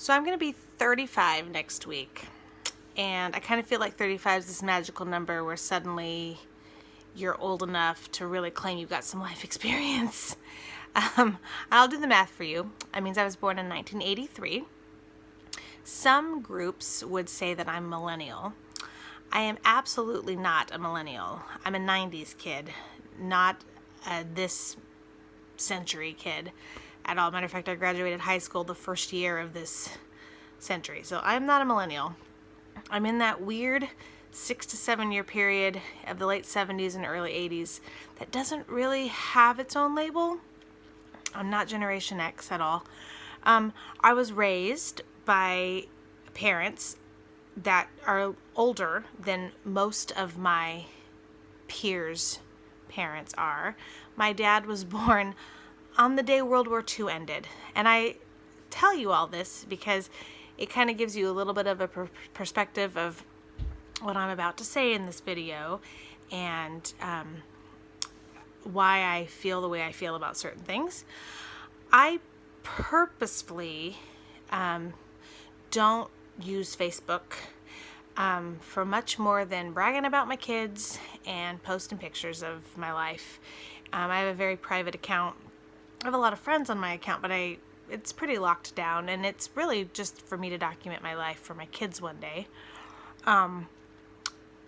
So I'm going to be 35 next week, and I kind of feel like 35 is this magical number where suddenly you're old enough to really claim you've got some life experience. I'll do the math for you. That means I was born in 1983. Some groups would say that I'm millennial. I am absolutely not a millennial. I'm a 90s kid, not this century kid at all. Matter of fact, I graduated high school the first year of this century. So I'm not a millennial. I'm in that weird 6 to 7 year period of the late 70s and early 80s that doesn't really have its own label. I'm not Generation X at all. I was raised by parents that are older than most of my peers' parents are. My dad was born on the day World War II ended. And I tell you all this because it kind of gives you a little bit of a perspective of what I'm about to say in this video and why I feel the way I feel about certain things. I purposefully don't use Facebook for much more than bragging about my kids and posting pictures of my life. I have a very private account. I have a lot of friends on my account, but it's pretty locked down, and it's really just for me to document my life for my kids one day.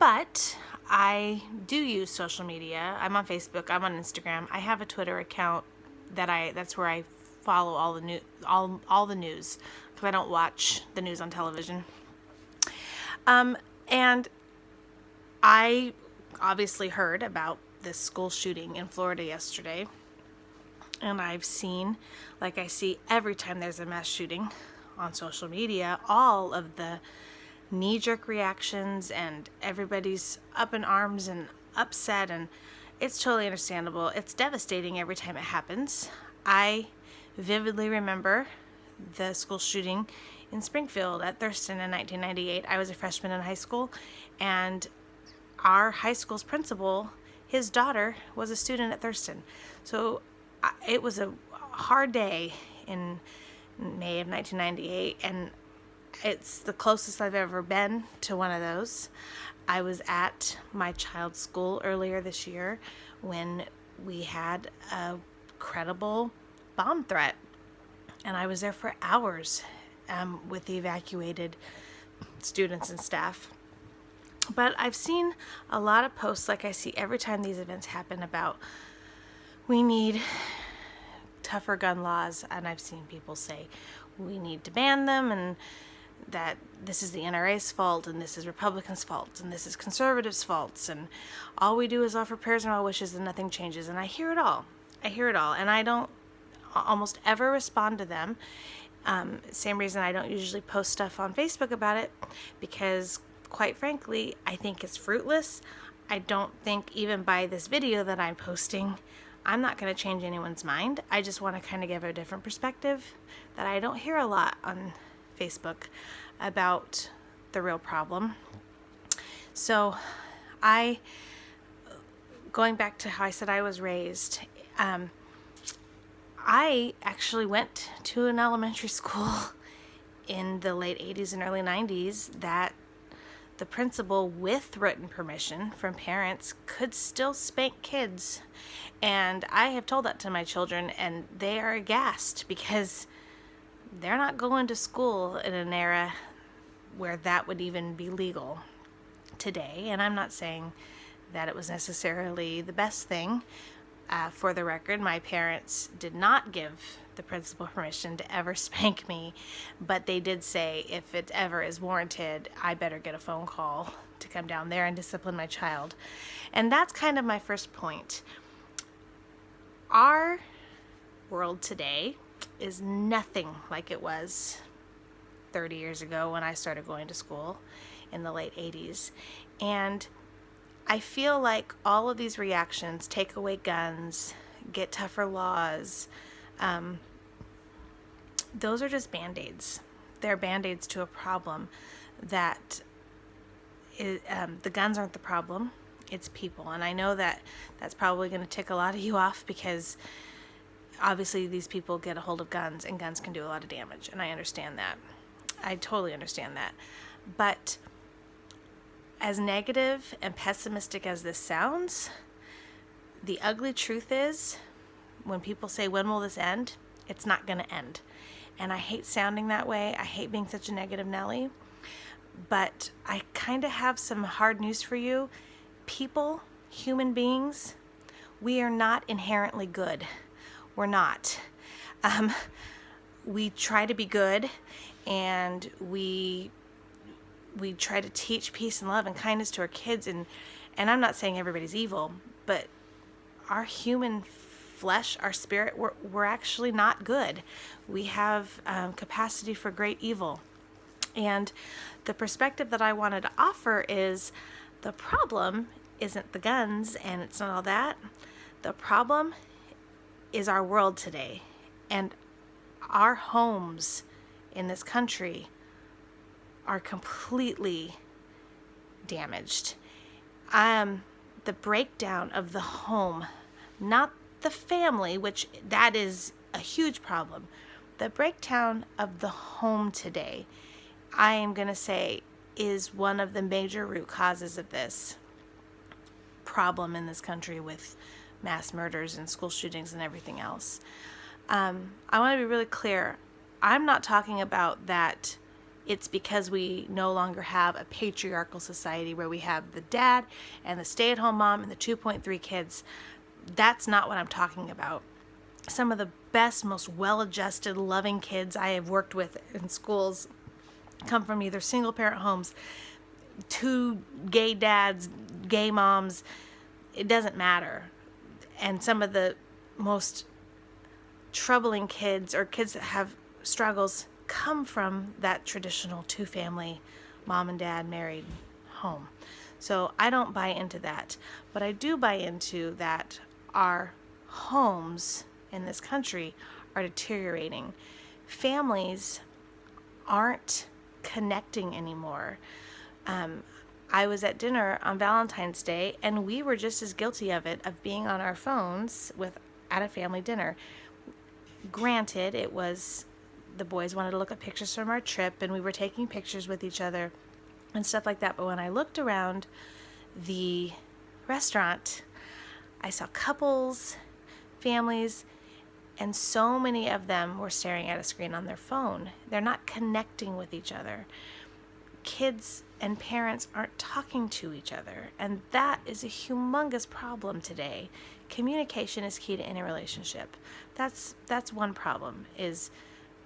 But I do use social media. I'm on Facebook. I'm on Instagram. I have a Twitter account that's where I follow all the news because I don't watch the news on television. And I obviously heard about this school shooting in Florida yesterday. And I've seen, like I see every time there's a mass shooting on social media, all of the knee-jerk reactions and everybody's up in arms and upset, and it's totally understandable. It's devastating every time it happens. I vividly remember the school shooting in Springfield at Thurston in 1998. I was a freshman in high school, and our high school's principal, his daughter, was a student at Thurston. So it was a hard day in May of 1998, and it's the closest I've ever been to one of those. I was at my child's school earlier this year when we had a credible bomb threat, and I was there for hours with the evacuated students and staff. But I've seen a lot of posts, like I see every time these events happen, about we need tougher gun laws, and I've seen people say we need to ban them, and that this is the NRA's fault, and this is Republicans' fault, and this is conservatives' faults, and all we do is offer prayers and well wishes and nothing changes. And I hear it all, and I don't almost ever respond to them. Same reason I don't usually post stuff on Facebook about it, because quite frankly, I think it's fruitless. I don't think even by this video that I'm posting, I'm not going to change anyone's mind. I just want to kind of give a different perspective that I don't hear a lot on Facebook about the real problem. So going back to how I said I was raised, I actually went to an elementary school in the late 80s and early 90s that the principal, with written permission from parents, could still spank kids. And I have told that to my children, and they are aghast because they're not going to school in an era where that would even be legal today. And I'm not saying that it was necessarily the best thing. For the record, my parents did not give the principal permission to ever spank me, but they did say if it ever is warranted, I better get a phone call to come down there and discipline my child. And that's kind of my first point. Our world today is nothing like it was 30 years ago when I started going to school in the late 80s. And I feel like all of these reactions, take away guns, get tougher laws, those are just Band-Aids. They're Band-Aids to a problem that the guns aren't the problem, it's people. And I know that that's probably going to tick a lot of you off because obviously these people get a hold of guns, and guns can do a lot of damage, and I understand that. I totally understand that. But as negative and pessimistic as this sounds, the ugly truth is, when people say, when will this end? It's not going to end. And I hate sounding that way. I hate being such a negative Nelly. But I kind of have some hard news for you. People, human beings, we are not inherently good. We're not. We try to be good, and we try to teach peace and love and kindness to our kids. And I'm not saying everybody's evil, but our human flesh, our spirit, we're actually not good. We have capacity for great evil. And the perspective that I wanted to offer is, the problem isn't the guns and it's not all that. The problem is our world today, and our homes in this country are completely damaged. The breakdown of the home, not the family, which that is a huge problem. The breakdown of the home today, I am going to say, is one of the major root causes of this problem in this country with mass murders and school shootings and everything else. I want to be really clear. I'm not talking about that it's because we no longer have a patriarchal society where we have the dad and the stay-at-home mom and the 2.3 kids. That's not what I'm talking about. Some of the best, most well-adjusted, loving kids I have worked with in schools come from either single-parent homes, two gay dads, gay moms. It doesn't matter. And some of the most troubling kids, or kids that have struggles, come from that traditional two-family mom and dad married home. So I don't buy into that, but I do buy into that our homes in this country are deteriorating. Families aren't connecting anymore. I was at dinner on Valentine's Day, and we were just as guilty of it, of being on our phones at a family dinner. Granted, it was, the boys wanted to look at pictures from our trip, and we were taking pictures with each other and stuff like that. But when I looked around the restaurant, I saw couples, families, and so many of them were staring at a screen on their phone. They're not connecting with each other. Kids and parents aren't talking to each other, and that is a humongous problem today. Communication is key to any relationship. That's one problem, is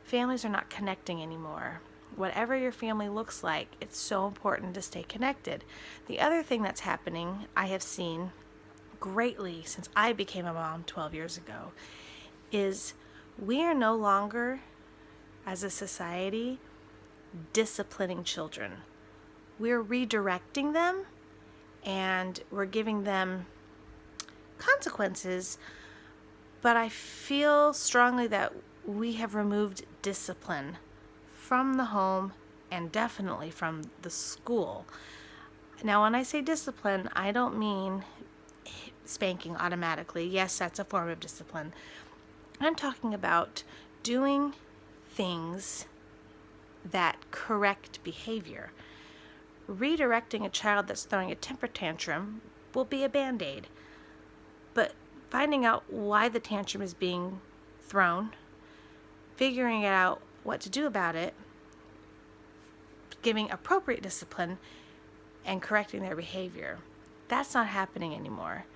families are not connecting anymore. Whatever your family looks like, it's so important to stay connected. The other thing that's happening, I have seen greatly since I became a mom 12 years ago, is we are no longer, as a society, disciplining children. We're redirecting them, and we're giving them consequences, but I feel strongly that we have removed discipline from the home and definitely from the school. Now, when I say discipline, I don't mean spanking automatically. Yes, that's a form of discipline. I'm talking about doing things that correct behavior. Redirecting a child that's throwing a temper tantrum will be a band-aid. But finding out why the tantrum is being thrown, figuring out what to do about it, giving appropriate discipline, and correcting their behavior. That's not happening anymore.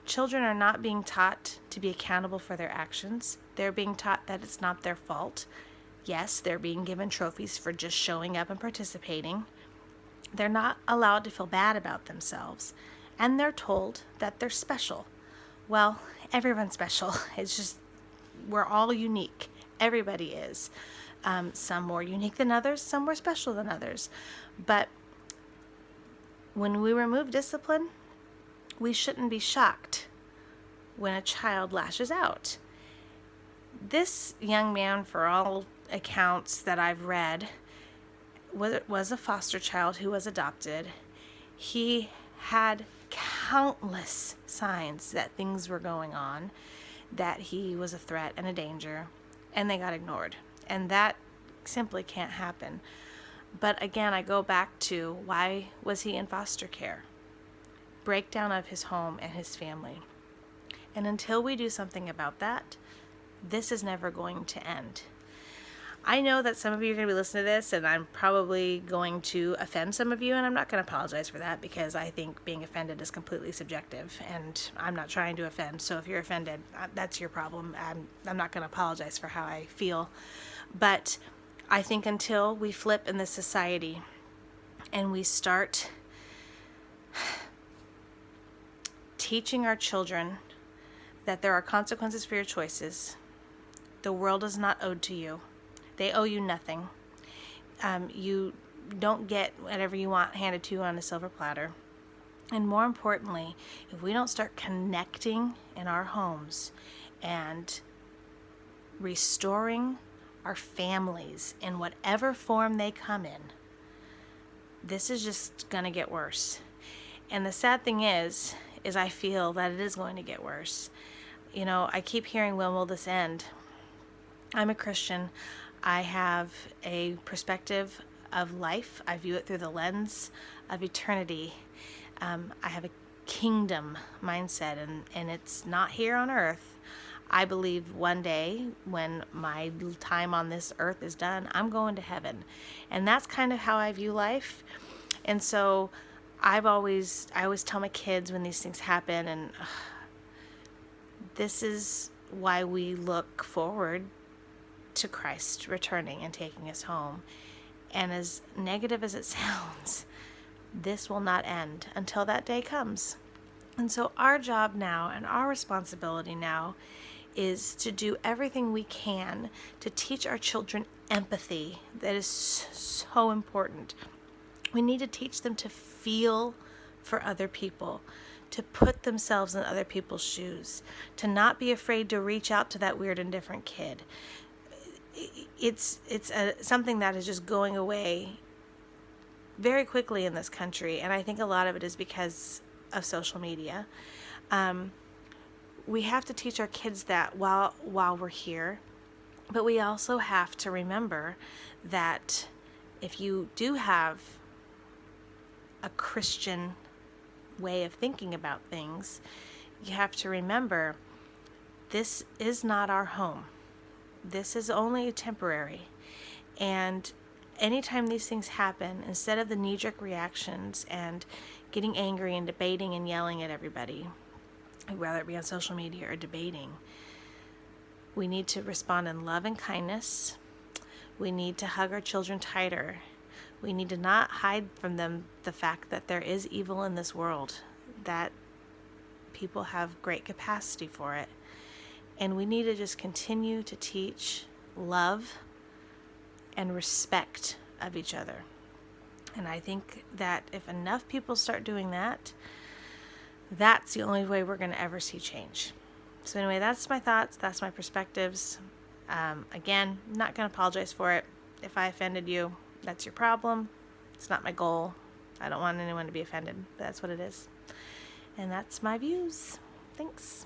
Children are not being taught to be accountable for their actions. They're being taught that it's not their fault. Yes, they're being given trophies for just showing up and participating. They're not allowed to feel bad about themselves. And they're told that they're special. Well, everyone's special. It's just, we're all unique. Everybody is. Some more unique than others, some more special than others. But when we remove discipline, we shouldn't be shocked when a child lashes out. This young man, for all accounts that I've read, was a foster child who was adopted. He had countless signs that things were going on, that he was a threat and a danger, and they got ignored. And that simply can't happen. But again, I go back to, why was he in foster care? Breakdown of his home and his family. And until we do something about that, this is never going to end. I know that some of you are going to be listening to this, and I'm probably going to offend some of you, and I'm not going to apologize for that, because I think being offended is completely subjective, and I'm not trying to offend. So if you're offended, that's your problem. I'm not going to apologize for how I feel. But I think until we flip in this society and we start teaching our children that there are consequences for your choices, the world is not owed to you. They owe you nothing. You don't get whatever you want handed to you on a silver platter. And more importantly, if we don't start connecting in our homes and restoring our families in whatever form they come in, this is just going to get worse. And the sad thing is I feel that it is going to get worse. You know, I keep hearing, when will this end? I'm a Christian. I have a perspective of life. I view it through the lens of eternity. I have a kingdom mindset, and it's not here on earth. I believe one day, when my time on this earth is done, I'm going to heaven. And that's kind of how I view life. And so I always tell my kids when these things happen, and this is why we look forward to Christ returning and taking us home. And as negative as it sounds, this will not end until that day comes. And so our job now, and our responsibility now, is to do everything we can to teach our children empathy. That is so important. We need to teach them to feel for other people, to put themselves in other people's shoes, to not be afraid to reach out to that weird and different kid. It's something that is just going away very quickly in this country, and I think a lot of it is because of social media. We have to teach our kids that while we're here, but we also have to remember that if you do have a Christian way of thinking about things, you have to remember this is not our home. This is only temporary. And anytime these things happen, instead of the knee-jerk reactions and getting angry and debating and yelling at everybody, whether it be on social media or debating, we need to respond in love and kindness. We need to hug our children tighter. We need to not hide from them the fact that there is evil in this world, that people have great capacity for it. And we need to just continue to teach love and respect of each other. And I think that if enough people start doing that, that's the only way we're going to ever see change. So anyway, that's my thoughts. That's my perspectives. Again, I'm not going to apologize for it. If I offended you, that's your problem. It's not my goal. I don't want anyone to be offended, but that's what it is. And that's my views. Thanks.